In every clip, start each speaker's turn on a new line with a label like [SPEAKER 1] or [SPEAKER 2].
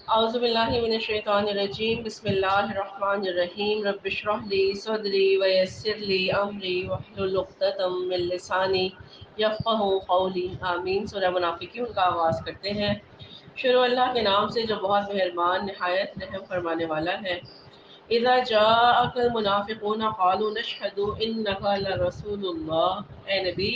[SPEAKER 1] اعوذ باللہ من الشیطان الرجیم بسم اللہ الرحمن الرحیم رب اشرح لی صدری ویسر لی امری واحلل عقدۃ من لسانی یفقہوا قولی آمین۔ سورہ منافقون کا آغاز کرتے ہیں شروع اللہ کے نام سے جو بہت مہربان نہایت رحم فرمانے والا ہے۔ اذا جاءك المنافقون قالوا نشهد انك لرسول اللہ، اے نبی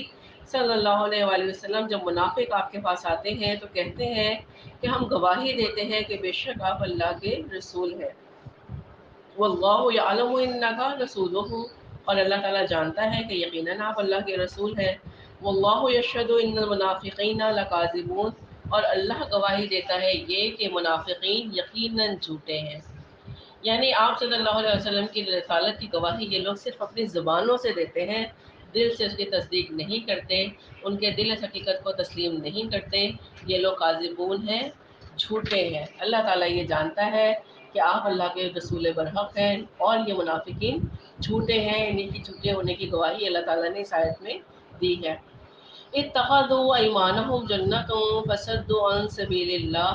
[SPEAKER 1] صلی اللہ علیہ وآلہ وسلم، جب منافق آپ کے پاس آتے ہیں تو کہتے ہیں کہ ہم گواہی دیتے ہیں کہ بے شک آپ اللہ کے رسول ہیں۔ واللہ یعلم انک رسولہ، اور اللہ تعالیٰ جانتا ہے کہ یقیناً آپ اللہ کے رسول ہیں۔ واللہ یشہد ان المنافقین لکاذبون، اور اللہ گواہی دیتا ہے یہ کہ منافقین یقیناً جھوٹے ہیں۔ یعنی آپ صلی اللہ علیہ وسلم کی رسالت کی گواہی یہ لوگ صرف اپنی زبانوں سے دیتے ہیں، دل سے اس کی تصدیق نہیں کرتے، ان کے دل اس حقیقت کو تسلیم نہیں کرتے۔ یہ لوگ کاذبون ہیں، جھوٹے ہیں۔ اللہ تعالیٰ یہ جانتا ہے کہ آپ اللہ کے رسول برحق ہیں، اور یہ منافقین جھوٹے ہیں۔ انہیں کی جھوٹے ہونے کی گواہی اللہ تعالیٰ نے اس آیت میں دی ہے۔ اتخذوا ایمانہم جنۃ فصدوا عن سبیل اللہ،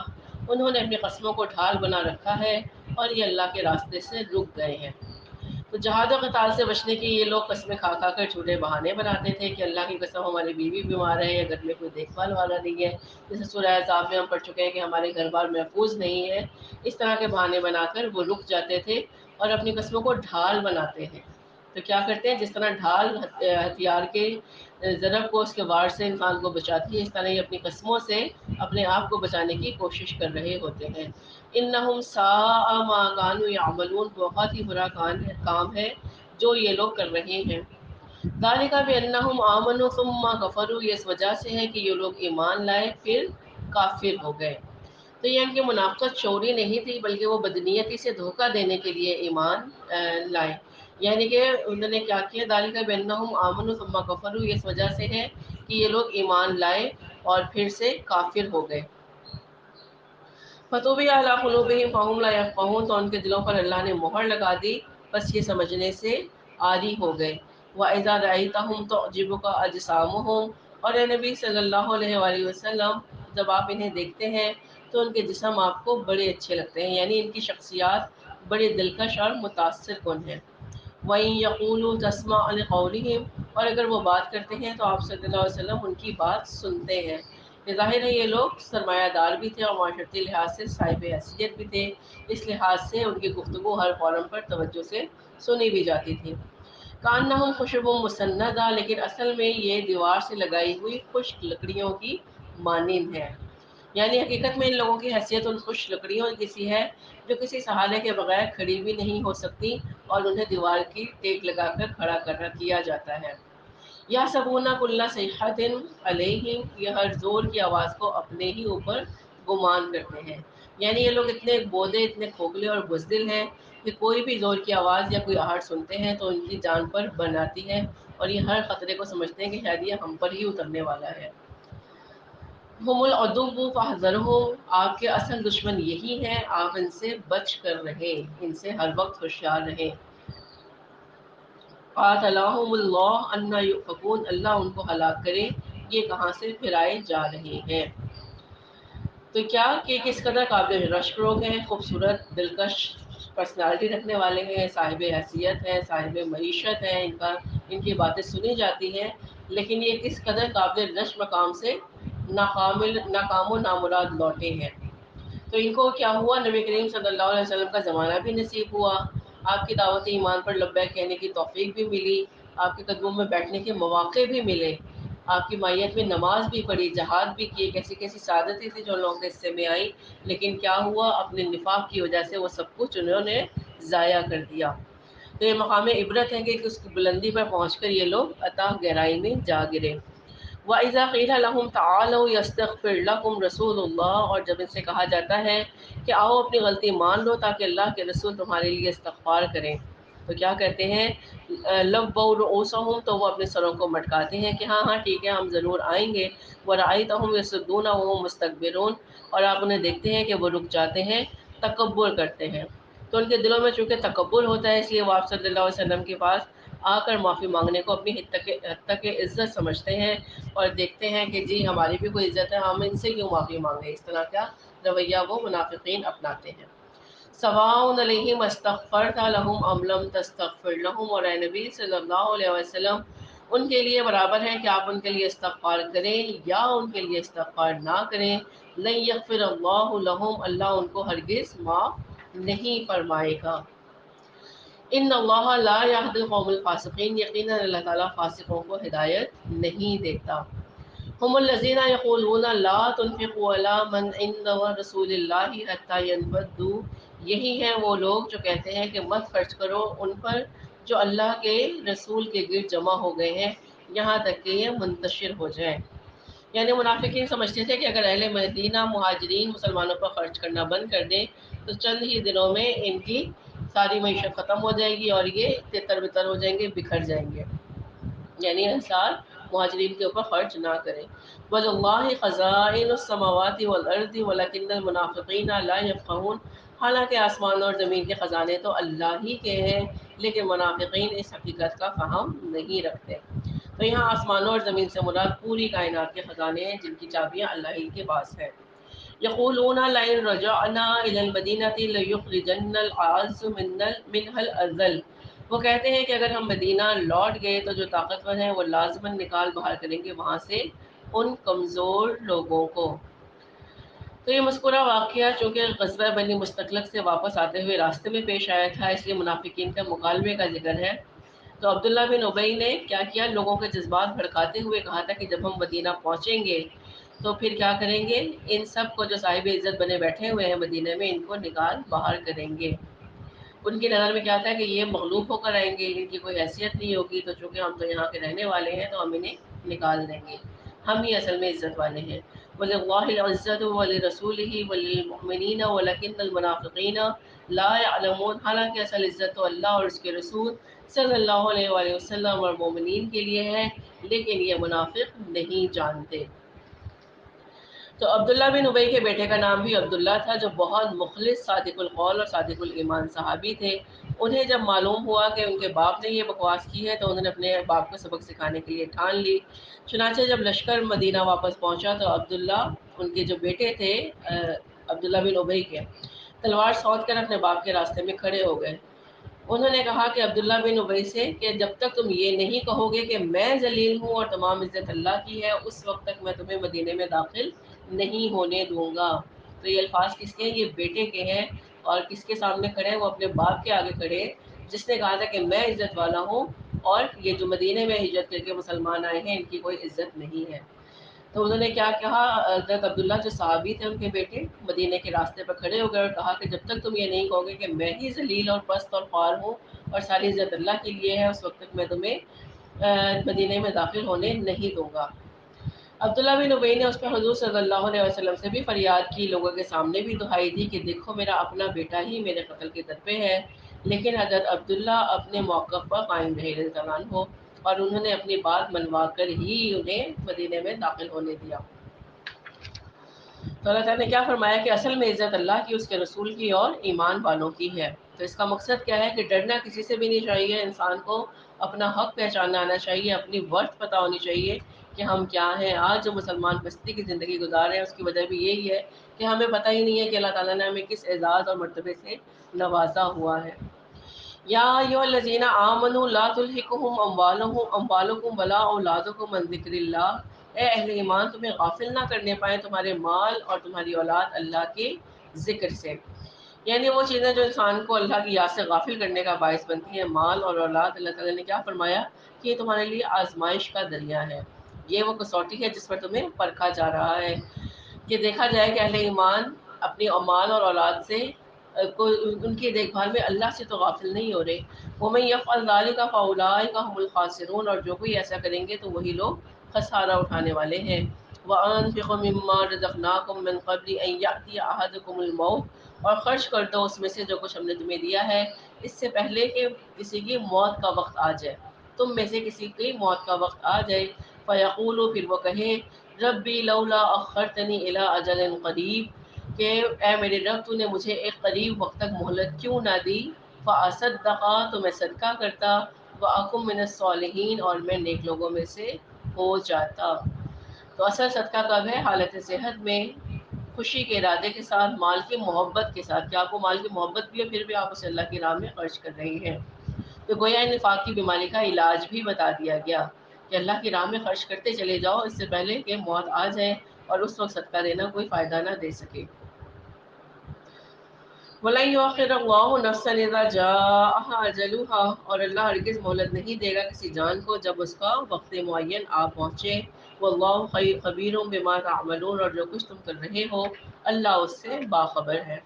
[SPEAKER 1] انہوں نے اپنی قسموں کو ڈھال بنا رکھا ہے اور یہ اللہ کے راستے سے رک گئے ہیں۔ تو جہاد و قتال سے بچنے کی یہ لوگ قسمیں کھا کھا کر جھوٹے بہانے بناتے تھے کہ اللہ کی قسم ہماری بیوی بیمار ہے یا گھر میں کوئی دیکھ بھال والا نہیں ہے، جیسے سورہ احزاب میں ہم پڑھ چکے ہیں کہ ہمارے گھر بار محفوظ نہیں ہے۔ اس طرح کے بہانے بنا کر وہ رک جاتے تھے اور اپنی قسموں کو ڈھال بناتے ہیں۔ تو کیا کرتے ہیں، جس طرح ڈھال ہتھیار کے ضرب کو، اس کے وار سے انسان کو بچاتی ہے، اس طرح یہ اپنی قسموں سے اپنے آپ کو بچانے کی کوشش کر رہے ہوتے ہیں۔ انہم ساء ما کانوا یعملون، بہت ہی برا کام ہے جو یہ لوگ کر رہے ہیں۔ ذالک بانہم آمنوا ثم کفروا، یہ اس وجہ سے ہے کہ یہ لوگ ایمان لائے پھر کافر ہو گئے۔ تو یہ ان کی منافقت چوری نہیں تھی، بلکہ وہ بدنیتی سے دھوکہ دینے کے لیے ایمان لائے۔ یعنی کہ انہوں نے کیا کیا، ذالک بانہم آمنوا ثم کفروا، یہ اس وجہ سے ہے کہ یہ لوگ ایمان لائے اور پھر سے کافر ہو گئے۔ فطبع علی قلوبہم فہم لا یفقہون، تو ان کے دلوں پر اللہ نے مہر لگا دی، بس یہ سمجھنے سے عاری ہو گئے۔ وَإِذَا رَأَيْتَهُمْ تُعْجِبُكَ أَجْسَامُهُمْ، اور اے نبی صلی اللہ علیہ وآلہ وسلم، جب آپ انہیں دیکھتے ہیں تو ان کے جسم آپ کو بڑے اچھے لگتے ہیں، یعنی ان کی شخصیات بڑے دلکش اور متاثر کن ہیں۔ وَإِن يَقُولُوا تَسْمَعْ لِقَوْلِهِمْ، اور اگر وہ بات کرتے ہیں تو آپ صلی اللہ علیہ وسلم ان کی بات سنتے ہیں۔ ظاہر ہے یہ لوگ سرمایہ دار بھی تھے اور معاشرتی لحاظ سے صاحب حیثیت بھی تھے، اس لحاظ سے ان کی گفتگو ہر فورم پر توجہ سے سنی بھی جاتی تھی۔ کانہم خشب مسندہ، لیکن اصل میں یہ دیوار سے لگائی ہوئی خشک لکڑیوں کی مانند ہے۔ یعنی حقیقت میں ان لوگوں کی حیثیت ان خشک لکڑیوں کی سی ہے جو کسی سہارے کے بغیر کھڑی بھی نہیں ہو سکتی، اور انہیں دیوار کی ٹیک لگا کر کھڑا کیا جاتا ہے۔ یحسبون کل صیحۃ علیہم، یہ ہر زور کی آواز کو اپنے ہی اوپر گمان کرتے ہیں۔ یعنی یہ لوگ اتنے بودے، اتنے کھوکھلے اور بزدل ہیں کہ کوئی بھی زور کی آواز یا کوئی آہٹ سنتے ہیں تو ان کی جان پر بن آتی ہے، اور یہ ہر خطرے کو سمجھتے ہیں کہ شاید یہ ہم پر ہی اترنے والا ہے۔ ہم العدو فاحذرہم، آپ کے اصل دشمن یہی ہیں، آپ ان سے بچ کر رہیں، ان سے ہر وقت ہوشیار رہیں۔ قاتلہم اللہ انا یؤفکون، اللہ ان کو ہلاک کرے، یہ کہاں سے پھرائے جا رہے ہیں۔ تو کیا کہ کس قدر قابل رشک لوگ ہیں، خوبصورت دلکش پرسنالٹی رکھنے والے ہیں، صاحب حیثیت ہیں، صاحب معیشت ہیں، ان کی باتیں سنی جاتی ہیں، لیکن یہ کس قدر قابل رشک مقام سے ناکام و نامراد لوٹے ہیں۔ تو ان کو کیا ہوا، نبی کریم صلی اللہ علیہ وسلم کا زمانہ بھی نصیب ہوا، آپ کی دعوت ایمان پر لبیک کہنے کی توفیق بھی ملی، آپ کے قدموں میں بیٹھنے کے مواقع بھی ملے، آپ کی مائیت میں نماز بھی پڑھی، جہاد بھی کیے، کیسی کیسی سعادتیں تھی جو لوگوں کے حصے میں آئی، لیکن کیا ہوا، اپنے نفاق کی وجہ سے وہ سب کچھ انہوں نے ضائع کر دیا۔ تو یہ مقام عبرت ہے کہ اس کی بلندی پر پہنچ کر یہ لوگ اتاہ گہرائی میں جا گرے۔ وَإِذَا قِيلَ لَهُمْ تَعَالَوْا يَسْتَغْفِرْ لَكُمْ رَسُولُ اللَّهِ، اور جب ان سے کہا جاتا ہے کہ آؤ اپنی غلطی مان لو تاکہ اللہ کے رسول تمہارے لیے استغفار کریں، تو کیا کہتے ہیں، لَبَّوْا رُؤُوسَهُمْ، تو وہ اپنے سروں کو مٹکاتے ہیں کہ ہاں ہاں ٹھیک ہے، ہم ضرور آئیں گے۔ وَرَأَيْتَهُمْ يَصُدُّونَ وَهُمْ مُسْتَكْبِرُونَ، اور آپ انہیں دیکھتے ہیں کہ وہ رک جاتے ہیں، تکبر کرتے ہیں۔ تو ان کے دلوں میں چونکہ تکبر ہوتا ہے، اس لیے وہ آپ صلی اللہ علیہ وسلم کے پاس آ کر معافی مانگنے کو اپنی حد تک عزت سمجھتے ہیں اور دیکھتے ہیں کہ جی ہماری بھی کوئی عزت ہے، ہم ان سے کیوں معافی مانگیں۔ اس طرح کا رویہ وہ منافقین اپناتے ہیں۔ سواء علیہم استغفرت لہم ام لم تستغفر لہم، اور اے نبی صلی اللہ علیہ وسلم ان کے لیے برابر ہے کہ آپ ان کے لیے استغفار کریں یا ان کے لیے استغفار نہ کریں، لن یغفر اللہ لہم، اللہ ان کو ہرگز معاف نہیں فرمائے گا۔ ان اللہ لا یہدی القوم الفاسقین، یقیناً اللہ تعالیٰ فاسقوں کو ہدایت نہیں دیتا۔ ہم الذین یقولون لا تنفقوا علی من عند رسول اللہ حتی ينفضوا، یہی ہیں وہ لوگ جو کہتے ہیں کہ مت خرچ کرو ان پر جو اللہ کے رسول کے گرد جمع ہو گئے ہیں، یہاں تک کہ یہ منتشر ہو جائیں۔ یعنی منافقین سمجھتے تھے کہ اگر اہل مدینہ مہاجرین مسلمانوں پر خرچ کرنا بند کر دیں تو چند ہی دنوں میں ان کی ساری معیشت ختم ہو جائے گی اور یہ تتر بتر ہو جائیں گے، بکھر جائیں گے، یعنی انصار مہاجرین کے اوپر خرچ نہ کریں۔ وَلِلَّهِ خَزَائِنُ السَّمَاوَاتِ وَالْأَرْضِ وَلَكِنَّ الْمُنَافِقِينَ لَا يَفْقَهُونَ، حالانکہ آسمان اور زمین کے خزانے تو اللہ ہی کے ہیں، لیکن منافقین اس حقیقت کا فہم نہیں رکھتے۔ تو یہاں آسمانوں اور زمین سے مراد پوری کائنات کے خزانے ہیں جن کی چابیاں اللہ ہی کے پاس ہیں۔ یقولون لئن رجعنا الی المدینۃ لیخرجن الأعز منها الأذل، وہ کہتے ہیں کہ اگر ہم مدینہ لوٹ گئے تو جو طاقتور ہیں وہ لازماً نکال باہر کریں گے وہاں سے ان کمزور لوگوں کو۔ تو یہ مذکورہ واقعہ چونکہ غزوہ بنی مستقلق سے واپس آتے ہوئے راستے میں پیش آیا تھا، اس لیے منافقین کا مکالمے کا ذکر ہے۔ تو عبداللہ بن ابی نے کیا کیا، لوگوں کے جذبات بھڑکاتے ہوئے کہا تھا کہ جب ہم مدینہ پہنچیں گے تو پھر کیا کریں گے، ان سب کو جو صاحب عزت بنے بیٹھے ہوئے ہیں مدینہ میں، ان کو نکال باہر کریں گے۔ ان کی نظر میں کیا تھا کہ یہ مغلوب ہو کر آئیں گے، ان کی کوئی حیثیت نہیں ہوگی، تو چونکہ ہم تو یہاں کے رہنے والے ہیں تو ہم انہیں نکال دیں گے، ہم ہی اصل میں عزت والے ہیں۔ وَلِلَّهِ الْعِزَّةُ وَلِرَسُولِهِ وَلِلْمُؤْمِنِينَ وَلَكِنَّ الْمُنَافِقِينَ لَا يَعْلَمُونَ، حالانکہ اصل عزت تو اللہ اور اس کے رسول صلی اللہ علیہ وآلہ وسلم اور مومنین کے لیے ہے، لیکن یہ منافق نہیں جانتے۔ تو عبداللہ بن ابی کے بیٹے کا نام بھی عبداللہ تھا، جو بہت مخلص صادق القول اور صادق الایمان صحابی تھے۔ انہیں جب معلوم ہوا کہ ان کے باپ نے یہ بکواس کی ہے تو انہوں نے اپنے باپ کو سبق سکھانے کے لیے ٹھان لی۔ چنانچہ جب لشکر مدینہ واپس پہنچا تو عبداللہ، ان کے جو بیٹے تھے عبداللہ بن ابی کے، تلوار سونت کر اپنے باپ کے راستے میں کھڑے ہو گئے۔ انہوں نے کہا کہ عبداللہ بن ابی سے کہ جب تک تم یہ نہیں کہو گے کہ میں ذلیل ہوں اور تمام عزت اللہ کی ہے، اس وقت تک میں تمہیں مدینے میں داخل نہیں ہونے دوں گا۔ تو یہ الفاظ کس کے ہیں؟ یہ بیٹے کے ہیں، اور کس کے سامنے کھڑے ہیں؟ وہ اپنے باپ کے آگے کھڑے ہیں، جس نے کہا تھا کہ میں عزت والا ہوں اور یہ جو مدینے میں ہجرت کر کے مسلمان آئے ہیں ان کی کوئی عزت نہیں ہے۔ تو انہوں نے کیا کہا، حضرت عبداللہ جو صحابی تھے ان کے بیٹے مدینے کے راستے پر کھڑے ہو گئے اور کہا کہ جب تک تم یہ نہیں کہو گے کہ میں ہی ذلیل اور پست اور خوار ہوں اور ساری عزت اللہ کے لیے ہے، اس وقت تک میں تمہیں مدینے میں داخل ہونے نہیں دوں گا۔ عبداللہ بن ابی نے اس پر حضور صلی اللہ علیہ وسلم سے بھی فریاد کی، لوگوں کے سامنے بھی دہائی دی کہ دیکھو میرا اپنا بیٹا ہی میرے قتل کے در پہ ہے، لیکن حضرت عبداللہ اپنے موقف پر قائم رہے رضی اللہ عنہ، اور انہوں نے اپنی بات منوا کر ہی انہیں مدینے میں داخل ہونے دیا۔ تو اللہ تعالیٰ نے کیا فرمایا کہ اصل میں عزت اللہ کی، اس کے رسول کی اور ایمان والوں کی ہے۔ تو اس کا مقصد کیا ہے کہ ڈرنا کسی سے بھی نہیں چاہیے، انسان کو اپنا حق پہچاننا آنا چاہیے، اپنی ورث پتہ ہونی چاہیے کہ ہم کیا ہیں۔ آج جو مسلمان بستی کی زندگی گزار رہے ہیں اس کی وجہ بھی یہی ہے کہ ہمیں پتہ ہی نہیں ہے کہ اللہ تعالیٰ نے ہمیں کس اعزاز اور مرتبے سے نوازا ہوا ہے۔ یا ایھا الذین آمنوا لا تلہکم اموالکم ولا اولادکم عن ذکر اللہ، اے اہل ایمان تمہیں غافل نہ کرنے پائیں تمہارے مال اور تمہاری اولاد اللہ کے ذکر سے۔ یعنی وہ چیزیں جو انسان کو اللہ کی یاد سے غافل کرنے کا باعث بنتی ہیں، مال اور اولاد، اللہ تعالیٰ نے کیا فرمایا کہ یہ تمہارے لیے آزمائش کا ذریعہ ہے، یہ وہ کسوٹی ہے جس پر تمہیں پرکھا جا رہا ہے کہ دیکھا جائے کہ اہل ایمان اپنی مال اور اولاد سے ان کی دیکھ بھال میں اللہ سے تو غافل نہیں ہو رہے۔ وَمَن يَفْعَلْ ذَلِكَ فَأُولَٰئِكَ هُمُ الْخَاسِرُونَ، اور جو کوئی ایسا کریں گے تو وہی لوگ خسارہ اٹھانے والے ہیں۔ وَأَنفِقُوا مِمَّا رَزَقْنَاكُم مِّن قَبْلِ أَن يَأْتِيَ أَحَدَكُمُ الْمَوْتُ، اور خرچ کر دو اس میں سے جو کچھ ہم نے تمہیں دیا ہے اس سے پہلے کہ کسی کی موت کا وقت آ جائے، تم میں سے کسی کی موت کا وقت آ جائے۔ فَيَقُولُ، پھر وہ کہے، ربی لولا اخرتنی الی اجل قریب، کہ اے میرے رب تو نے مجھے ایک قریب وقت تک مہلت کیوں نہ دی، فاصدق، تو میں صدقہ کرتا، وَأَكُن مِّنَ الصَّالِحِينَ، اور میں نیک لوگوں میں سے ہو جاتا۔ تو اصل صدقہ کب ہے؟ حالت صحت میں، خوشی کے ارادے کے ساتھ، مال کی محبت کے ساتھ، کہ آپ کو مال کی محبت بھی ہے پھر بھی آپ اسے اللہ کی راہ میں خرچ کر رہی ہیں۔ تو گویا نفاق کی بیماری کا علاج بھی بتا دیا گیا کہ اللہ کی راہ میں خرچ کرتے چلے جاؤ اس سے پہلے کہ موت آ جائے اور اس وقت صدقہ دینا کوئی فائدہ نہ دے سکے۔ وَلَن يُؤَخِّرَ اللَّهُ نَفْسًا إِذَا جَاءَهَا أَجَلُهَا، اور اللہ ہرگز مہلت نہیں دے گا کسی جان کو جب اس کا وقت معین آ پہنچے۔ وَاللَّهُ خَبِيرٌ بِمَا تَعْمَلُونَ، اور جو کچھ تم کر رہے ہو اللہ اس سے باخبر ہے۔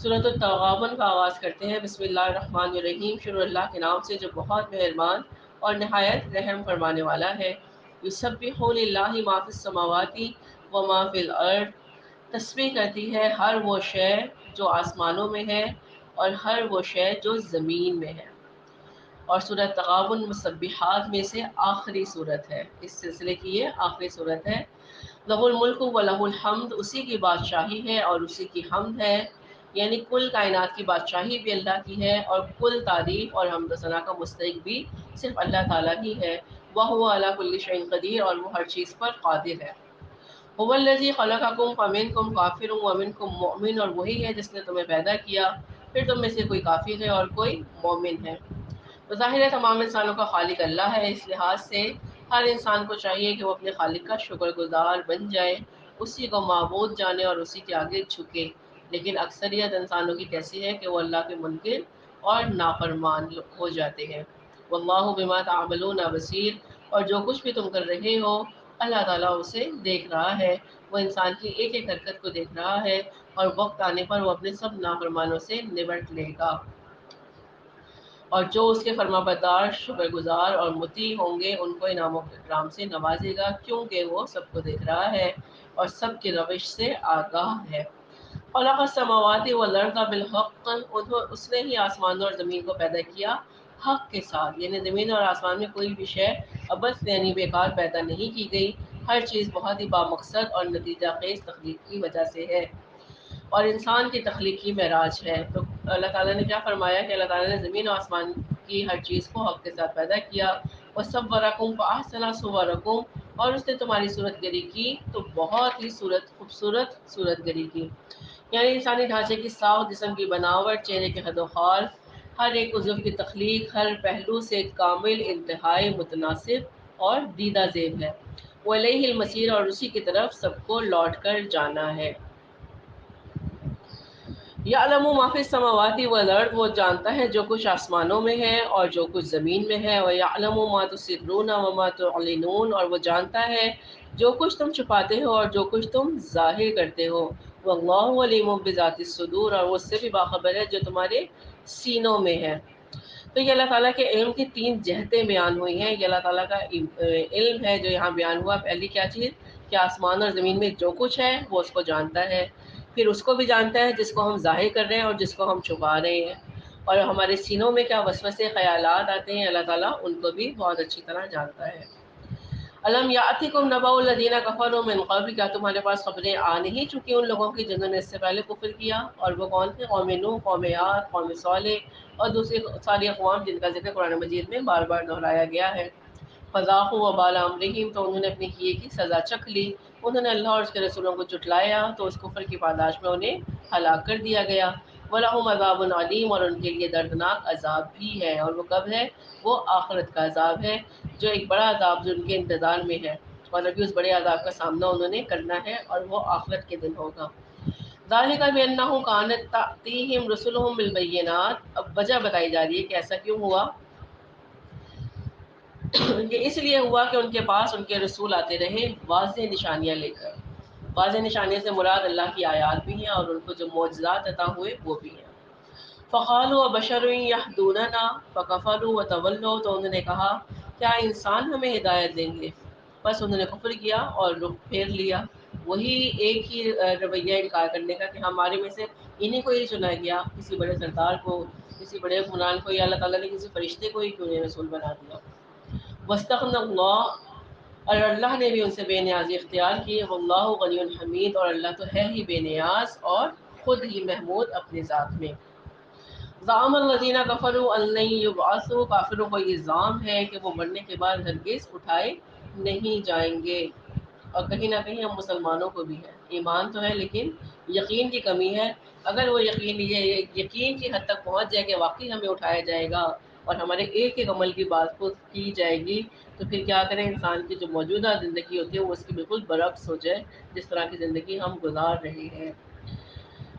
[SPEAKER 1] سورۃ التغابن کا آغاز کرتے ہیں۔ بسم اللہ الرحمن الرحیم، شروع اللہ کے نام سے جو بہت مہربان اور نہایت رحم فرمانے والا ہے۔ یسبح للہ ما فی السماوات وما فی الارض، تسبیح کرتی ہے ہر وہ شے جو آسمانوں میں ہے اور ہر وہ شے جو زمین میں ہے۔ اور سورۃ تغابن مسبحات میں سے آخری سورت ہے، اس سلسلے کی یہ آخری سورت ہے۔ لہ الملک و لہ الحمد، اسی کی بادشاہی ہے اور اسی کی حمد ہے، یعنی کل کائنات کی بادشاہی بھی اللہ کی ہے اور کل تعریف اور حمد و ثنا کا مستحق بھی صرف اللہ تعالیٰ ہی ہے۔ وَهُوَ عَلَىٰ كُلِّ شَيْءٍ قدیر، اور وہ ہر چیز پر قادر ہے۔ هُوَ الَّذِي خَلَقَكُم فَمِنكُم كَافِرٌ وَمِنكُم مُّؤْمِنٌ، اور وہی ہے جس نے تمہیں پیدا کیا پھر تم میں سے کوئی کافر ہے اور کوئی مومن ہے۔ تو ظاہر ہے تمام انسانوں کا خالق اللہ ہے، اس لحاظ سے ہر انسان کو چاہیے کہ وہ اپنے خالق کا شکر گزار بن جائے، اسی کو معبود جانے اور اسی کے آگے جھکے۔ لیکن اکثریت انسانوں کی کیسی ہے کہ وہ اللہ کے منکر اور نافرمان ہو جاتے ہیں۔ واللہ بما تعملون بصیر، اور جو کچھ بھی تم کر رہے ہو اللہ تعالیٰ اسے دیکھ رہا ہے، وہ انسان کی ایک ایک حرکت کو دیکھ رہا ہے، اور وقت آنے پر وہ اپنے سب نافرمانوں سے نمٹ لے گا۔ اور جو اس کے فرما بردار، شکر گزار اور مطیع ہوں گے ان کو انعام و اکرام سے نوازے گا، کیونکہ وہ سب کو دیکھ رہا ہے اور سب کی روش سے آگاہ ہے۔ خلق السماوات والارض بالحق، اس نے ہی آسمان اور زمین کو پیدا کیا حق کے ساتھ، یعنی زمین اور آسمان میں کوئی بھی شے عبث یعنی بیکار پیدا نہیں کی گئی، ہر چیز بہت ہی بامقصد اور نتیجہ خیز تخلیق کی وجہ سے ہے، اور انسان کی تخلیقی معراج ہے۔ تو اللہ تعالیٰ نے کیا فرمایا کہ اللہ تعالیٰ نے زمین و آسمان کی ہر چیز کو حق کے ساتھ پیدا کیا۔ وَصَوَّرَكُمْ فَأَحْسَنَ صُوَرَكُمْ، اور اس نے تمہاری صورت گری کی تو بہت ہی خوبصورت صورت گری کی، یعنی انسانی ڈھانچے کی ساخت، جسم کی بناوٹ، چہرے کے خد و خال، ہر ایک عضو کی تخلیق ہر پہلو سے کامل، انتہائی متناسب اور دیدہ زیب ہے۔ وَإِلَيْهِ الْمَصِيرُ، اور اسی کی طرف سب کو لوٹ کر جانا ہے۔ یعلم ما فی السماوات والارض، وہ جانتا ہے جو کچھ آسمانوں میں ہے اور جو کچھ زمین میں ہے۔ وَيَعْلَمُ مَا تُسِرُّونَ وَمَا تُعْلِنُونَ، اور وہ جانتا ہے جو کچھ تم چھپاتے ہو اور جو کچھ تم ظاہر کرتے ہو۔ وَاللَّهُ عَلِيمٌ بِذَاتِ الصُّدُورِ، اور وہ اس سے بھی باخبر ہے جو تمہارے سینوں میں ہے۔ تو یہ اللہ تعالیٰ کے علم کی تین جہتیں بیان ہوئی ہیں۔ یہ اللہ تعالیٰ کا علم ہے جو یہاں بیان ہوا۔ پہلی کیا چیز کہ آسمان اور زمین میں جو کچھ ہے وہ اس کو جانتا ہے، پھر اس کو بھی جانتا ہے جس کو ہم ظاہر کر رہے ہیں اور جس کو ہم چھپا رہے ہیں، اور ہمارے سینوں میں کیا وسوسے خیالات آتے ہیں اللہ تعالیٰ ان کو بھی بہت اچھی طرح جانتا ہے۔ الم یاتکم نبأ الذین کفروا من قبل، کیا تمہارے پاس خبریں آ نہیں چکی ان لوگوں کی جنہوں نے اس سے پہلے کفر کیا؟ اور وہ کون تھے؟ قوم نوح، قوم عاد، قوم صالح اور دوسری ساری اقوام جن کا ذکر قرآن مجید میں بار بار دہرایا گیا ہے۔ فذاقوا وبال امرہم، تو انہوں نے اپنے کیے کی سزا چکھ لی، انہوں نے اللہ اور اس کے رسولوں کو جھٹلایا تو اس کفر کی پاداش میں انہیں ہلاک کر دیا گیا۔ وَلَهُمْ عَذَابٌ عَلِيمٌ، اور ان کے لیے دردناک عذاب بھی ہے، اور وہ کب ہے؟ وہ آخرت کا عذاب ہے، جو ایک بڑا عذاب جو ان کے انتظار میں ہے، اور ابھی اس بڑے عذاب کا سامنا انہوں نے کرنا ہے، اور وہ آخرت کے دن ہوگا۔ ذَلِكَ بِأَنَّهُ كَانَتْ تَأْتِيهِمْ رُسُلُهُم بِالْبَيِّنَاتِ، اب وجہ بتائی جا رہی ہے کہ ایسا کیوں ہوا، کہ اس لیے ہوا کہ ان کے پاس ان کے رسول آتے رہے واضح نشانیاں لے کر۔ واضح نشانیوں سے مراد اللہ کی آیات بھی ہیں اور ان کو جو معجزات عطا ہوئے وہ بھی ہیں۔ فقالوا وبشر یہدوننا فکفروا وتولوا، تو انہوں نے کہا کیا انسان ہمیں ہدایت دیں گے؟ بس انہوں نے کفر کیا اور رخ پھیر لیا، وہی ایک ہی رویہ انکار کرنے کا کہ ہمارے میں سے انہیں کو ہی چنا گیا، کسی بڑے سردار کو، کسی بڑے حکمران کو، یا اللہ تعالیٰ نے کسی فرشتے کو ہی کیوں نہیں رسول بنا دیا۔ واستغنى اللہ، اور اللہ نے بھی ان سے بے نیازی اختیار کی۔ واللہ غنی حمید، اور اللہ تو ہے ہی بے نیاز اور خود ہی محمود اپنے ذات میں۔ زعم الذین کفروا ان لن یبعثوا، کافروں کو یہ ظام ہے کہ وہ مرنے کے بعد ہرگز اٹھائے نہیں جائیں گے۔ اور کہیں نہ کہیں ہم مسلمانوں کو بھی ہے، ایمان تو ہے لیکن یقین کی کمی ہے۔ اگر وہ یقین کی حد تک پہنچ جائے کہ واقعی ہمیں اٹھایا جائے گا اور ہمارے ایک ایک عمل کی بات کو کی جائے گی، تو پھر کیا کریں، انسان کی جو موجودہ زندگی ہوتی ہے وہ اس کی بالکل برعکس ہو جائے جس طرح کی زندگی ہم گزار رہے ہیں۔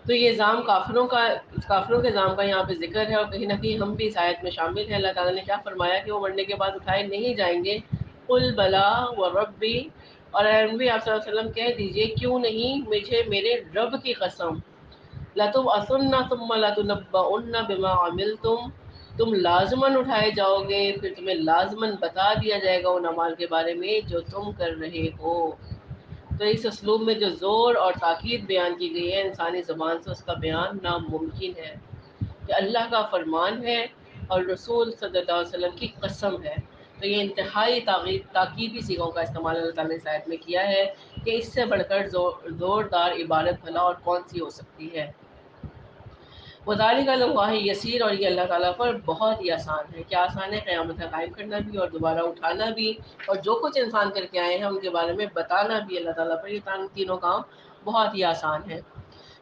[SPEAKER 1] تو یہ ظام کافروں کے ظام کا یہاں پہ ذکر ہے، اور کہیں نہ کہیں ہم بھی اس آیت میں شامل ہیں۔ اللہ تعالیٰ نے کیا فرمایا کہ وہ مرنے کے بعد اٹھائے نہیں جائیں گے۔ قل بلا و ربی، اور اے نبی آپ صلی اللہ علیہ وسلم کہہ دیجئے کیوں نہیں، مجھے میرے رب کی قسم، لَتُبْعَثُنَّ ثُمَّ لَتُنَبَّؤُنَّ بِمَا عَمِلْتُمْ، تم لازماً اٹھائے جاؤ گے، پھر تمہیں لازماً بتا دیا جائے گا ان اعمال کے بارے میں جو تم کر رہے ہو۔ تو اس اسلوب میں جو زور اور تاکید بیان کی گئی ہے انسانی زبان سے اس کا بیان ناممکن ہے، کہ اللہ کا فرمان ہے اور رسول صلی اللہ علیہ وسلم کی قسم ہے۔ تو یہ انتہائی تاکیدی صیغوں کا استعمال اللہ تعالیٰ نے اس آیت میں کیا ہے کہ اس سے بڑھ کر زوردار عبارت بھلا اور کون سی ہو سکتی ہے۔ وذالک علی اللہ یسیر، اور یہ اللہ تعالیٰ پر بہت ہی آسان ہے۔ کیا آسان ہے؟ قیامت کا قائم کرنا بھی اور دوبارہ اٹھانا بھی، اور جو کچھ انسان کر کے آئے ہیں ان کے بارے میں بتانا بھی اللہ تعالیٰ پر یہ تینوں کام بہت ہی آسان ہے۔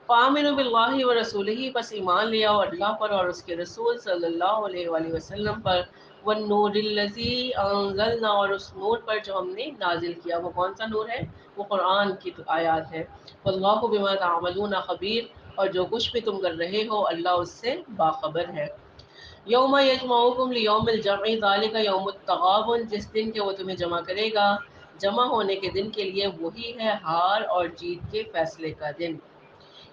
[SPEAKER 1] فآمنوا باللہ ورسولہ، بس ایمان لے آؤ اللہ پر اور اس کے رسول صلی اللہ علیہ وآلہ وسلم پر، والنور الذی انزلنا، اور اس نور پر جو ہم نے نازل کیا۔ وہ کون سا نور ہے؟ وہ قرآن کی آیات ہے۔ واللہ بما تعملون خبیر، اور جو کچھ بھی تم کر رہے ہو اللہ اس سے باخبر ہے۔ یوم یجمعکم لیوم الجمع، ذالک یوم التغابن، جس دن کے وہ تمہیں جمع کرے گا جمع ہونے کے دن کے لیے، وہی ہے ہار اور جیت کے فیصلے کا دن۔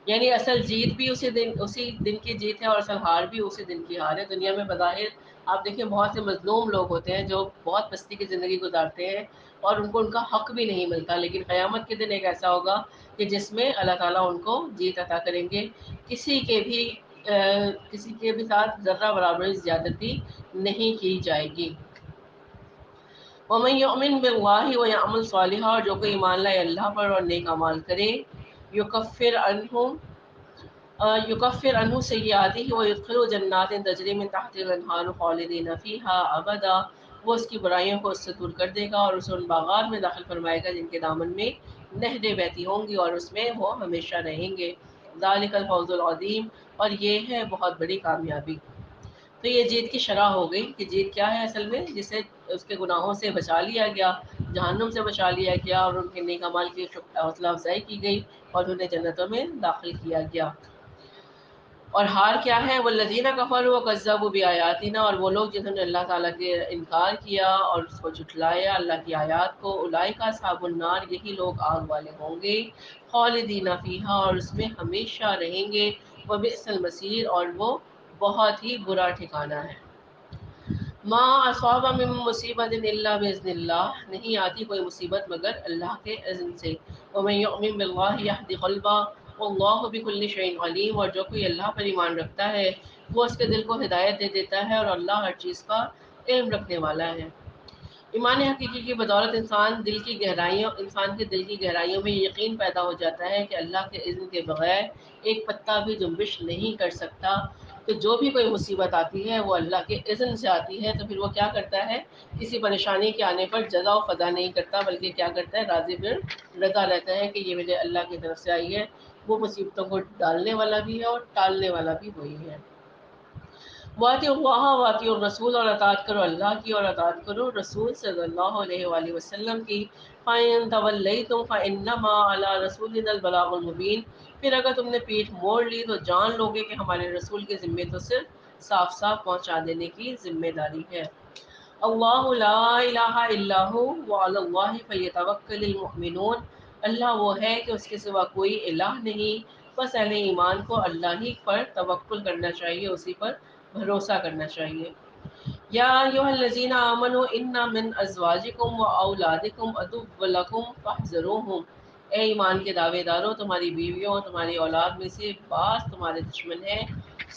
[SPEAKER 1] یعنی اصل جیت بھی اسی دن کی جیت ہے اور اصل ہار بھی اسی دن کی ہار ہے۔ دنیا میں بظاہر آپ دیکھیں بہت سے مظلوم لوگ ہوتے ہیں جو بہت پستی کی زندگی گزارتے ہیں اور ان کو ان کا حق بھی نہیں ملتا، لیکن قیامت کے دن ایک ایسا ہوگا کہ جس میں اللہ تعالیٰ ان کو جیت عطا کریں گے، کسی کے بھی ساتھ ذرہ برابر زیادتی نہیں کی جائے گی۔ وَمَن يُؤْمِن بِاللَّهِ وَيَعْمَلْ صَالِحًا، اور جو کوئی ایمان لائے اللہ پر اور نیک اعمال کرے، یکفر عنہ سیئاتہ ویدخلہ جنات تجری من تحتہا الانہار خالدین فیہا ابدا، وہ اس کی برائیوں کو اس سے دور کر دے گا اور اسے ان باغات میں داخل فرمائے گا جن کے دامن میں نہریں بہتی ہوں گی اور اس میں وہ ہمیشہ رہیں گے۔ ذالک الفوز العظیم، اور یہ ہے بہت بڑی کامیابی۔ تو یہ جیت کی شرح ہو گئی کہ جیت کیا ہے اصل میں، جسے اس کے گناہوں سے بچا لیا گیا، جہنم سے بچا لیا گیا اور ان کے نیک اعمال کی حوصلہ افزائی کی گئی اور انہیں جنتوں میں داخل کیا گیا۔ اور ہار کیا ہے؟ والذین کفروا وکذبوا بآیاتنا، اور وہ لوگ جنہوں نے اللہ تعالیٰ کے انکار کیا اور اس کو جھٹلایا اللہ کی آیات کو، اولئک اصحاب النار، یہی لوگ آگ والے ہوں گے، خالدین فیہا، اور اس میں ہمیشہ رہیں گے، وبئس المصیر، اور وہ بہت ہی برا ٹھکانہ ہے۔ ما اصاب من مصیبت الا باذن اللہ، نہیں آتی کوئی مصیبت مگر اللہ کے اذن سے۔ ومن یؤمن باللہ یہد قلبہ واللہ بکل شیء علیم، اور جو کوئی اللہ پر ایمان رکھتا ہے وہ اس کے دل کو ہدایت دے دیتا ہے اور اللہ ہر چیز کا علم رکھنے والا ہے۔ ایمان حقیقی کی بدولت انسان کے دل کی گہرائیوں میں یقین پیدا ہو جاتا ہے کہ اللہ کے اذن کے بغیر ایک پتا بھی جنبش نہیں کر سکتا۔ تو جو بھی کوئی مصیبت آتی ہے وہ اللہ کے اذن سے آتی ہے، تو پھر وہ کیا کرتا ہے، کسی پریشانی کے آنے پر جزا و فضا نہیں کرتا بلکہ کیا کرتا ہے، راضی پر رضا رہتا ہے کہ یہ میرے اللہ کی طرف سے آئی ہے۔ وہ مصیبتوں کو ڈالنے والا بھی ہے اور ٹالنے والا بھی وہی ہے۔ واطیعوا اللہ واطیعوا الرسول، اور اطاعت کرو اللہ کی اور اطاعت کرو رسول صلی اللہ علیہ وآلہ وسلم کی۔ فَإِن تَوَلَّيْتُمْ فَإِنَّمَا عَلَىٰ رَسُولِنَا الْبَلَاغُ الْمُبِينُ، پھر اگر تم نے پیٹھ موڑ لی تو جان لو گے کہ ہمارے رسول کے ذمے تو صرف صاف صاف پہنچا دینے کی ذمہ داری ہے۔ اللہ لا الہ الا ہو وعلی اللہ فلیتوکل المؤمنون، اللہ وہ ہے کہ اس کے سوا کوئی الہ نہیں، بس اہل ایمان کو اللہ ہی پر توکل کرنا چاہیے، اسی پر بھروسہ کرنا چاہیے۔ یا ایھا الذین آمنوا ان من ازواجکم واولادکم عدو لکم فاحذروہم، اے ایمان کے دعوے دارو، تمہاری بیویوں اور تمہاری اولاد میں سے بعض تمہارے دشمن ہیں،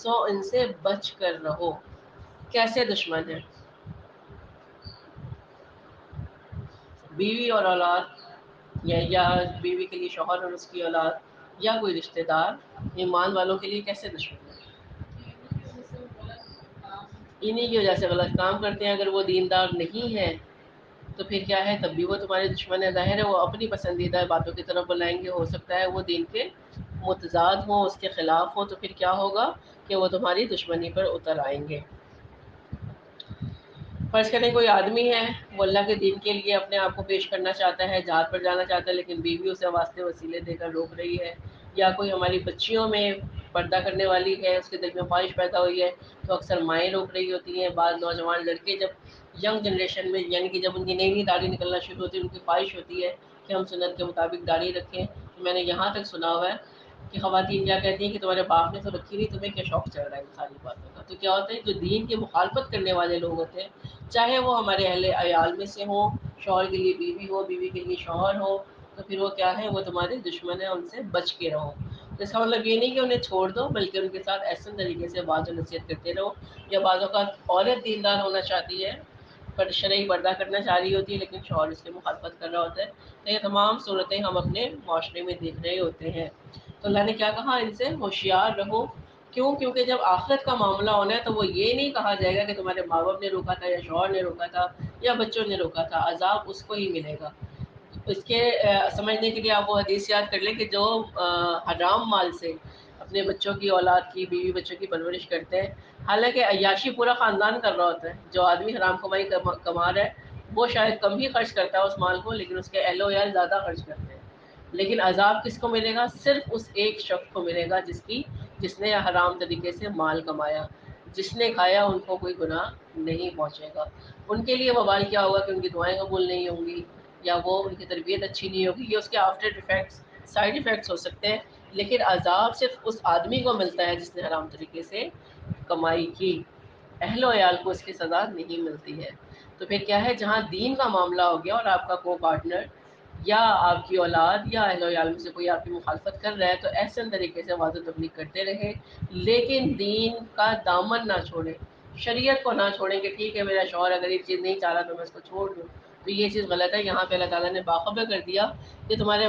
[SPEAKER 1] سو ان سے بچ کر رہو۔ کیسے دشمن ہیں؟ بیوی اور اولاد، یا بیوی کے لیے شوہر اور اس کی اولاد، یا کوئی رشتہ دار ایمان والوں کے لیے کیسے دشمن ہے؟ انہی کی وجہ سے غلط کام کرتے ہیں. اگر وہ دیندار نہیں ہے تو پھر کیا ہے، تب بھی وہ تمہارے دشمن ہے. ظاہر ہے وہ اپنی پسندیدہ باتوں کی طرف بلائیں گے، ہو سکتا ہے وہ دین کے متضاد ہوں، اس کے خلاف ہوں، تو پھر کیا ہوگا کہ وہ تمہاری دشمنی پر اتر آئیں گے. فرض کریں کوئی آدمی ہے، وہ اللہ کے دین کے لیے اپنے آپ کو پیش کرنا چاہتا ہے، جہاد پر جانا چاہتا ہے، لیکن بیوی اسے واسطے وسیلے دے کر روک رہی ہے. یا کوئی ہماری بچیوں میں پردہ کرنے والی ہے، اس کے دل میں خواہش پیدا ہوئی ہے، تو اکثر مائیں روک رہی ہوتی ہیں. بعض نوجوان لڑکے جب ینگ جنریشن میں، یعنی کہ جب ان کی نئی نئی داڑھی نکلنا شروع ہوتی ہے، ان کی خواہش ہوتی ہے کہ ہم سنت کے مطابق داڑھی رکھیں. تو میں نے یہاں تک سنا ہوا ہے کہ خواتین کیا کہتی ہیں کہ تمہارے باپ نے تو رکھی نہیں، تمہیں کیا شوق چل رہا ہے ان ساری باتوں کا. تو کیا ہوتا ہے، جو دین کی مخالفت کرنے والے لوگ ہوتے ہیں، چاہے وہ ہمارے اہل عیال میں سے ہوں، شوہر کے لیے بیوی ہو، بیوی کے لیے شوہر ہو، تو پھر وہ کیا ہے، وہ تمہارے دشمن ہیں، ان سے بچ کے رہو. اس کا مطلب یہ نہیں کہ انہیں چھوڑ دو، بلکہ ان کے ساتھ ایسے طریقے سے بات و نصیحت کرتے رہو. یا بعض اوقات عورت دیندار ہونا چاہتی ہے، پر شرعی پردہ کرنا چاہ رہی ہوتی ہے، لیکن شوہر اس کی مخالفت کر رہا ہوتا ہے. تو یہ تمام صورتیں ہم اپنے معاشرے میں دیکھ رہے ہوتے ہیں. تو اللہ نے کیا کہا، ان سے ہوشیار رہو. کیوں؟ کیونکہ جب آخرت کا معاملہ ہونا ہے تو وہ یہ نہیں کہا جائے گا کہ تمہارے ماں باپ نے روکا تھا، یا شوہر نے روکا تھا، یا بچوں نے روکا تھا. عذاب اس کو ہی ملے گا. اس کے سمجھنے کے لیے آپ وہ حدیث یاد کر لیں کہ جو حرام مال سے اپنے بچوں کی، اولاد کی، بیوی بچوں کی پرورش کرتے ہیں، حالانکہ عیاشی پورا خاندان کر رہا ہوتا ہے. جو آدمی حرام کمائی کما رہا ہے وہ شاید کم ہی خرچ کرتا ہے اس مال کو، لیکن اس کے اہل و عیال زیادہ خرچ کرتے ہیں. لیکن عذاب کس کو ملے گا؟ صرف اس ایک شخص کو ملے گا جس نے حرام طریقے سے مال کمایا. جس نے کھایا ان کو کوئی گناہ نہیں پہنچے گا. ان کے لیے وبال کیا ہوگا کہ ان کی دعائیں قبول نہیں ہوں گی، یا وہ ان کی تربیت اچھی نہیں ہوگی، یا اس کے آفٹر افیکٹس، سائڈ افیکٹس ہو سکتے ہیں. لیکن عذاب صرف اس آدمی کو ملتا ہے جس نے حرام طریقے سے کمائی کی. اہل و عیال کو اس کی سزا نہیں ملتی ہے. تو پھر کیا ہے، جہاں دین کا معاملہ ہو گیا اور آپ کا کو پارٹنر یا آپ کی اولاد یا اہل و عیال میں سے کوئی آپ کی مخالفت کر رہا ہے، تو ایسے طریقے سے وعظ و تبلیغ کرتے رہیں، لیکن دین کا دامن نہ چھوڑیں، شریعت کو نہ چھوڑیں کہ ٹھیک ہے میرا شوہر اگر یہ چیز نہیں چاہ رہا تو میں اس کو چھوڑ دوں. تو یہ چیز غلط ہے. یہاں پہ اللہ تعالیٰ نے باخبر کر دیا کہ تمہارے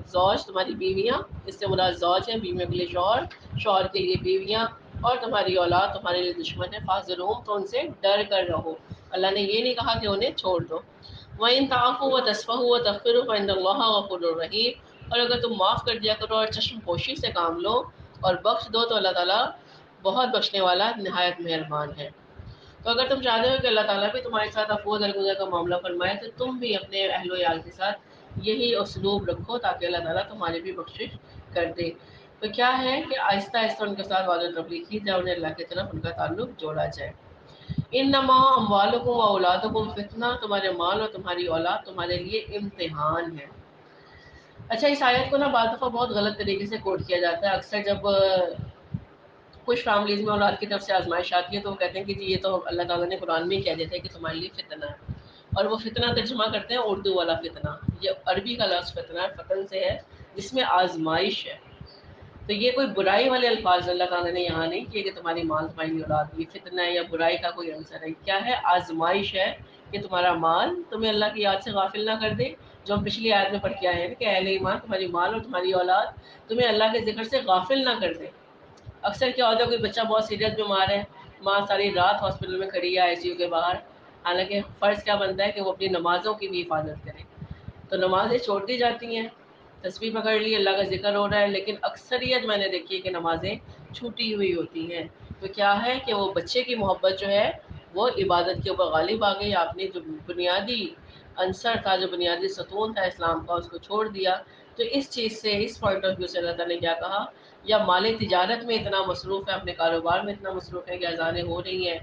[SPEAKER 1] زوج، تمہاری بیویاں، اس سے مراد زوج ہیں، بیویوں کے لیے شوہر، شوہر کے لیے بیویاں، اور تمہاری اولاد تمہارے لیے دشمن ہے. فاحذروہم، تو ان سے ڈر کر رہو. اللہ نے یہ نہیں کہا کہ انہیں چھوڑ دو. وَإِن تَعْفُوا وَتَصْفَحُوا وَتَغْفِرُوا فَإِنَّ اللَّهَ غَفُورٌ رَحِيمٌ. اور اگر تم معاف کر دیا کرو اور چشم پوشی سے کام لو اور بخش دو، تو اللہ تعالیٰ بہت بخشنے والا، نہایت مہربان ہے. تو اگر تم چاہتے ہو کہ اللہ تعالیٰ بھی تمہارے ساتھ عفو و درگزر کا معاملہ فرمائے، تو تم بھی اپنے اہل و عیال کے ساتھ یہی اسلوب رکھو تاکہ اللہ تعالیٰ تمہاری بھی بخشش کر دے. تو کیا ہے کہ آہستہ آہستہ ان کے ساتھ وعدہ تبلیغ کی جائے، انہیں اللہ کی طرف ان کا تعلق جوڑا جائے. انما اموالکم و اولادکم فتنہ، تمہارے مال اور تمہاری اولاد تمہارے لیے امتحان ہے. اچھا، اس آیت کو نا بعض دفعہ بہت غلط طریقے سے کوٹ کیا جاتا ہے. اکثر جب کچھ فیملیز میں اولاد کی طرف سے آزمائش آتی ہے تو وہ کہتے ہیں کہ جی یہ تو اللہ تعالیٰ نے قرآن میں ہی کہہ دیتے ہیں کہ تمہارے لیے فتنہ ہے. اور وہ فتنہ ترجمہ کرتے ہیں اردو والا فتنہ. یہ عربی کا لفظ فتنہ ہے، فتن سے ہے، جس میں آزمائش ہے. تو یہ کوئی برائی والے الفاظ اللہ تعالیٰ نے یہاں نہیں کیے کہ تمہاری مال تمہاری اولاد یہ فتنہ ہے یا برائی کا کوئی عنصر ہے. کیا ہے؟ آزمائش ہے کہ تمہارا مال تمہیں اللہ کی یاد سے غافل نہ کر دے. جو ہم پچھلی آیت میں پڑھ کے آئے ہیں کہ اہل ایمان، تمہاری مال اور تمہاری اولاد تمہیں اللہ کے ذکر سے غافل نہ کر دے. اکثر کیا ہوتا ہے، کوئی بچہ بہت سیریس بیمار ہے، ماں ساری رات ہاسپٹل میں کھڑی ہے آئی سی یو کے باہر، حالانکہ فرض کیا بنتا ہے کہ وہ اپنی نمازوں کی بھی حفاظت کرے. تو نمازیں چھوڑ دی جاتی ہیں، تسبیح پکڑ لی، اللہ کا ذکر ہو رہا ہے، لیکن اکثریت میں نے دیکھی ہے کہ نمازیں چھوٹی ہوئی ہوتی ہیں. تو کیا ہے کہ وہ بچے کی محبت جو ہے وہ عبادت کے اوپر غالب آ گئی. آپ نے جو بنیادی عنصر تھا، جو بنیادی ستون تھا اسلام کا، اس کو چھوڑ دیا. تو اس چیز سے، اس پوائنٹ آف ویو سے اللہ تعالیٰ نے کیا کہا، یا مال تجارت میں اتنا مصروف ہے، اپنے کاروبار میں اتنا مصروف ہے کہ اذانیں ہو رہی ہیں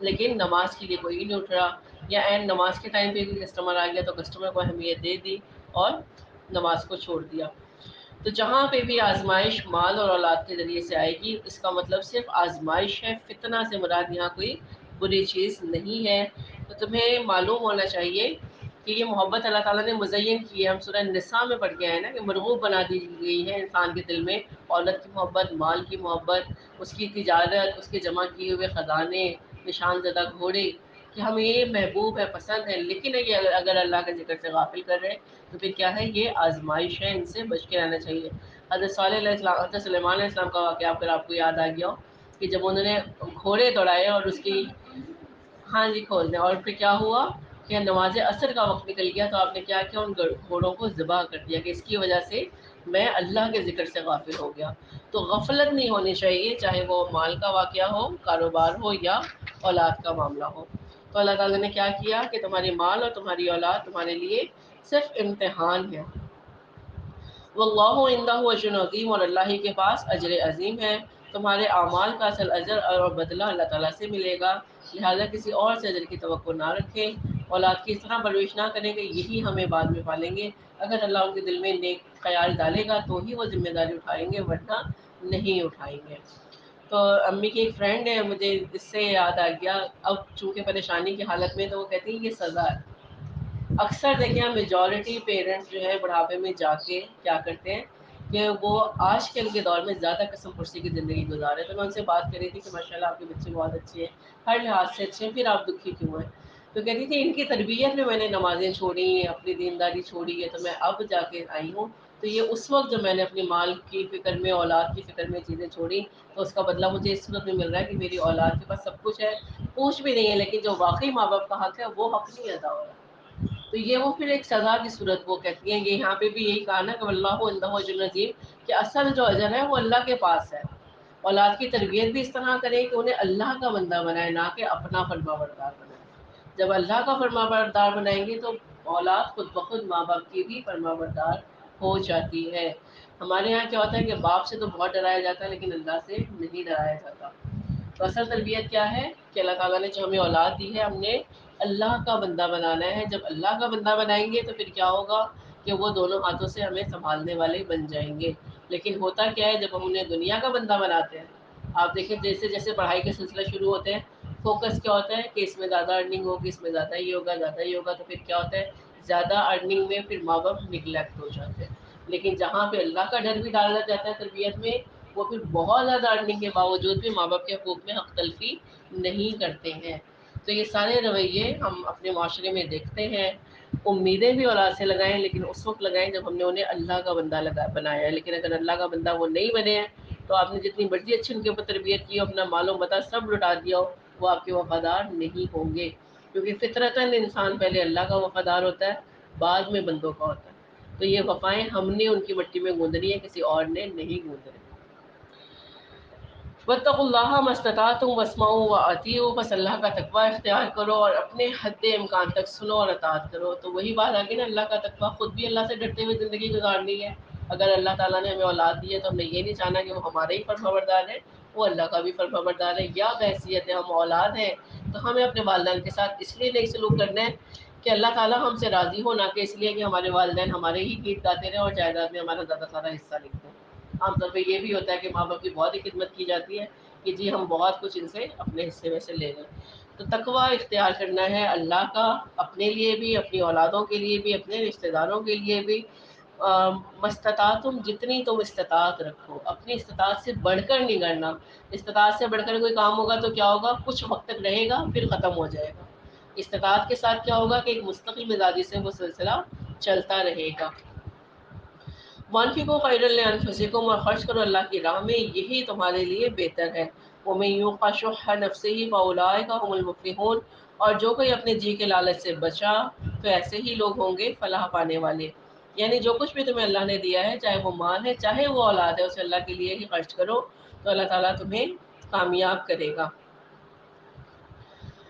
[SPEAKER 1] لیکن نماز کے لیے کوئی نہیں اٹھ رہا، یا عین نماز کے ٹائم پہ بھی کسٹمر آ گیا تو کسٹمر کو اہمیت دے دی اور نماز کو چھوڑ دیا. تو جہاں پہ بھی آزمائش مال اور اولاد کے ذریعے سے آئے گی، اس کا مطلب صرف آزمائش ہے. فتنہ سے مراد یہاں کوئی بری چیز نہیں ہے. تو تمہیں معلوم ہونا چاہیے کہ یہ محبت اللہ تعالیٰ نے مزین کی ہے. ہم سورہ نساء میں پڑھ کے آئے نا کہ مرغوب بنا دی گئی ہے انسان کے دل میں عورت کی محبت، مال کی محبت، اس کی تجارت، اس کے جمع کیے ہوئے خزانے، نشان زدہ گھوڑے، کہ ہمیں یہ محبوب ہے، پسند ہے. لیکن یہ اگر اللہ کے ذکر سے غافل کر رہے تو پھر کیا ہے، یہ آزمائش ہے، ان سے بچ کے رہنا چاہیے. حضرت صالح علیہ السلام، حضرت سلیمان علیہ السلام کا واقعہ اگر آپ کو یاد آ گیا ہو کہ جب انہوں نے گھوڑے دوڑائے اور اس کی ہاں جی کھول دیں، اور پھر کیا ہوا کہ نماز عصر کا وقت نکل گیا تو آپ نے کیا کیا، ان گھوڑوں کو ذبح کر دیا کہ اس کی وجہ سے میں اللہ کے ذکر سے غافل ہو گیا۔ تو غفلت نہیں ہونی چاہیے، چاہے وہ مال کا واقعہ ہو، کاروبار ہو یا اولاد کا معاملہ ہو۔ تو اللہ تعالیٰ نے کیا کیا کہ تمہاری مال اور تمہاری اولاد تمہارے لیے صرف امتحان ہے۔ واللہ عندہ اجر عظیم، اور اللہ ہی کے پاس اجر عظیم ہے۔ تمہارے اعمال کا اصل اجر اور بدلہ اللہ تعالیٰ سے ملے گا، لہٰذا کسی اور سے اجر کی توقع نہ رکھیں، اولاد کی اس طرح پرورش نہ کریں کہ یہی ہمیں بعد میں پالیں گے۔ اگر اللہ ان کے دل میں نیک خیال ڈالے گا تو ہی وہ ذمہ داری اٹھائیں گے، ورنہ نہیں اٹھائیں گے۔ تو امی کی ایک فرینڈ ہے، مجھے اس سے یاد آ گیا، اب چونکہ پریشانی کی حالت میں تو وہ کہتی ہیں یہ سزا ہے۔ اکثر دیکھیں میجورٹی پیرنٹس جو ہے بڑھاپے میں جا کے کیا کرتے ہیں کہ وہ آج کل کے دور میں زیادہ قسم پرسی کی زندگی گزارے۔ تو میں ان سے بات کر رہی تھی کہ ماشاءاللہ آپ کے بچے بہت اچھے ہیں، ہر لحاظ سے اچھے ہیں، پھر آپ دکھی کیوں ہیں؟ تو کہتی تھی ان کی تربیت میں میں نے نمازیں چھوڑی ہیں، اپنی دینداری چھوڑی ہے، تو میں اب جا کے آئی ہوں۔ تو یہ اس وقت جو میں نے اپنی مال کی فکر میں، اولاد کی فکر میں چیزیں چھوڑی، تو اس کا بدلہ مجھے اس صورت میں مل رہا ہے کہ میری اولاد کے پاس سب کچھ ہے، پوچھ بھی نہیں ہے، لیکن جو واقعی ماں باپ کا حق ہے وہ حق نہیں ادا ہو رہا۔ تو یہ وہ پھر ایک سزا کی صورت وہ کہتی ہیں، یہ یہاں پہ بھی یہی کہا نا کہ اللہ عندہ اجر عظیم، کہ اصل جو اجر ہے وہ اللہ کے پاس ہے۔ اولاد کی تربیت بھی اس طرح کریں کہ انہیں اللہ کا بندہ بنائے، نہ کہ اپنا فرما بردار بنائے۔ جب اللہ کا فرما بردار بنائیں گے تو اولاد خود بخود ماں باپ کی بھی فرما بردار ہو جاتی ہے۔ ہمارے یہاں کیا ہوتا ہے کہ باپ سے تو بہت ڈرایا جاتا ہے لیکن اللہ سے نہیں ڈرایا جاتا۔ تو اصل تربیت کیا ہے کہ اللہ تعالیٰ نے جو ہمیں اولاد دی ہے، ہم نے اللہ کا بندہ بنانا ہے۔ جب اللہ کا بندہ بنائیں گے تو پھر کیا ہوگا کہ وہ دونوں ہاتھوں سے ہمیں سنبھالنے والے بن جائیں گے۔ لیکن ہوتا کیا ہے جب ہم انہیں دنیا کا بندہ بناتے ہیں، آپ دیکھیں جیسے جیسے پڑھائی کے سلسلہ شروع ہوتے ہیں، فوکس کیا ہوتا ہے کہ اس میں زیادہ ارننگ ہوگی، اس میں زیادہ یہ ہوگا، زیادہ یہ ہوگا، تو پھر کیا ہوتا ہے زیادہ ارننگ میں پھر ماں باپ نگلیکٹ ہو جاتے ہیں۔ لیکن جہاں پہ اللہ کا ڈر بھی ڈالا جاتا ہے تربیت میں، وہ پھر بہت زیادہ ارننگ کے باوجود بھی ماں باپ کے حقوق میں حق تلفی نہیں کرتے ہیں۔ تو یہ سارے رویے ہم اپنے معاشرے میں دیکھتے ہیں۔ امیدیں بھی اولاد سے لگائیں، لیکن اس وقت لگائیں جب ہم نے انہیں اللہ کا بندہ بنایا ہے۔ لیکن اگر اللہ کا بندہ وہ نہیں بنے ہیں تو آپ نے جتنی مرضی اچھی ان کے اوپر تربیت کی ہو، اپنا مال و متا سب لٹا دیا ہو، وہ آپ کے وفادار نہیں ہوں گے، کیونکہ فطرتاً انسان پہلے اللہ کا وفادار ہوتا ہے، بعد میں بندوں کا ہوتا ہے۔ تو یہ وفائیں ہم نے ان کی مٹی میں گوندنی ہے، کسی اور نے نہیں گوندنی۔ واتقوا اللہ ما استطعتم واسمعوا واطیعوا، بس اللہ کا تقوی اختیار کرو اور اپنے حد امکان تک سنو اور اطاعت کرو۔ تو وہی بات آ گئی نا، اللہ کا تقوی، خود بھی اللہ سے ڈرتے ہوئے زندگی گزارنی ہے۔ اگر اللہ تعالیٰ نے ہمیں اولاد دی ہے تو ہم نے یہ نہیں چاہنا کہ وہ ہمارے ہی فرمانبردار ہے، وہ اللہ کا بھی فرمانبردار ہے۔ یا بحیثیت ہم اولاد ہیں تو ہمیں اپنے والدین کے ساتھ اس لیے نہیں سلوک کرنا ہے کہ اللہ تعالیٰ ہم سے راضی ہو، نہ کہ اس لیے کہ ہمارے والدین ہمارے ہی گیت گاتے رہیں اور جائیداد میں ہمارا زیادہ سارا حصہ لکھ دیں۔ عام طور پہ یہ بھی ہوتا ہے کہ ماں باپ کی بہت ہی خدمت کی جاتی ہے کہ جی ہم بہت کچھ ان سے اپنے حصے میں سے لے لیں۔ تو تقوی اختیار کرنا ہے اللہ کا، اپنے لیے بھی، اپنی اولادوں کے لیے بھی، اپنے رشتہ داروں کے لیے بھی۔ مستطاعتم، جتنی تم استطاعت رکھو، اپنی استطاعت سے بڑھ کر نہیں کرنا۔ استطاعت سے بڑھ کر کوئی کام ہوگا تو کیا ہوگا، کچھ وقت تک رہے گا پھر ختم ہو جائے گا۔ استطاعت کے ساتھ کیا ہوگا کہ ایک مستقل مزاجی سے وہ سلسلہ چلتا رہے گا۔ وانفقوا خیرا لانفسکم، اور خرچ کرو اللہ کی راہ میں، یہی تمہارے لیے بہتر ہے۔ ومن یوق شح نفسہ فاولئک هم المفلحون، اور جو کوئی اپنے جی کے لالچ سے بچا تو ایسے ہی لوگ ہوں گے فلاح پانے والے۔ یعنی جو کچھ بھی تمہیں اللہ نے دیا ہے، چاہے وہ مال ہے چاہے وہ اولاد ہے، اسے اللہ کے لیے ہی خرچ کرو تو اللہ تعالیٰ تمہیں کامیاب کرے گا۔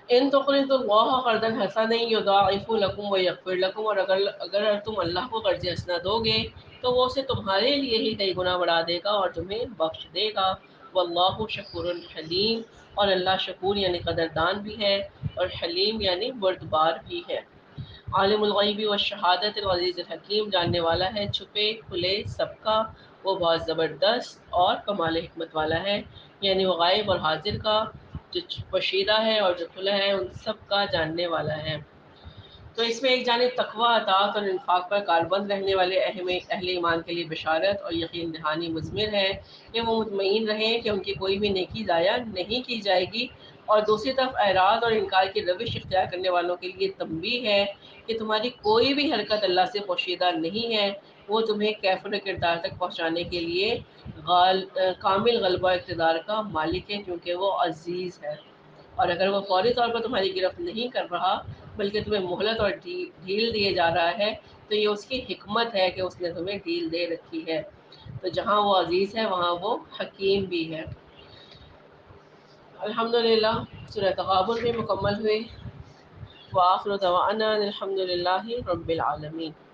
[SPEAKER 1] ان تقرضوا اللہ قرضا حسنا یضاعف لکم ویغفر لکم، اور اگر تم اللہ کو قرض حسنہ دو گے تو وہ اسے تمہارے لیے ہی کئی گنا بڑھا دے گا اور تمہیں بخش دے گا۔ واللہ شکور حلیم، اور اللہ شکور یعنی قدردان بھی ہے اور حلیم یعنی بردبار بھی ہے۔ عالم الغیب والشہادت العزیز الحکیم، جاننے والا ہے چھپے کھلے سب کا، وہ بہت زبردست اور کمال حکمت والا ہے۔ یعنی وہ غائب اور حاضر کا، جو پوشیدہ ہے اور جو کھلا ہے، ان سب کا جاننے والا ہے۔ تو اس میں ایک جانب تقوی، اطاعت اور انفاق پر کاربند رہنے والے اہل ایمان کے لیے بشارت اور یقین دہانی مضمر ہے کہ وہ مطمئن رہیں کہ ان کی کوئی بھی نیکی ضائع نہیں کی جائے گی، اور دوسری طرف اعراض اور انکار کی روش اختیار کرنے والوں کے لیے تنبیہ ہے کہ تمہاری کوئی بھی حرکت اللہ سے پوشیدہ نہیں ہے، وہ تمہیں کیفر کردار تک پہنچانے کے لیے کامل غلبہ اقتدار کا مالک ہے، کیونکہ وہ عزیز ہے۔ اور اگر وہ فوری طور پر تمہاری گرفت نہیں کر رہا بلکہ تمہیں مہلت اور ڈھیل دیے جا رہا ہے، تو یہ اس کی حکمت ہے کہ اس نے تمہیں ڈھیل دے رکھی ہے۔ تو جہاں وہ عزیز ہے وہاں وہ حکیم بھی ہے۔ الحمدللہ سورہ تغابن بھی مکمل ہوئی۔ وآخر دعوانا الحمدللہ رب العالمین۔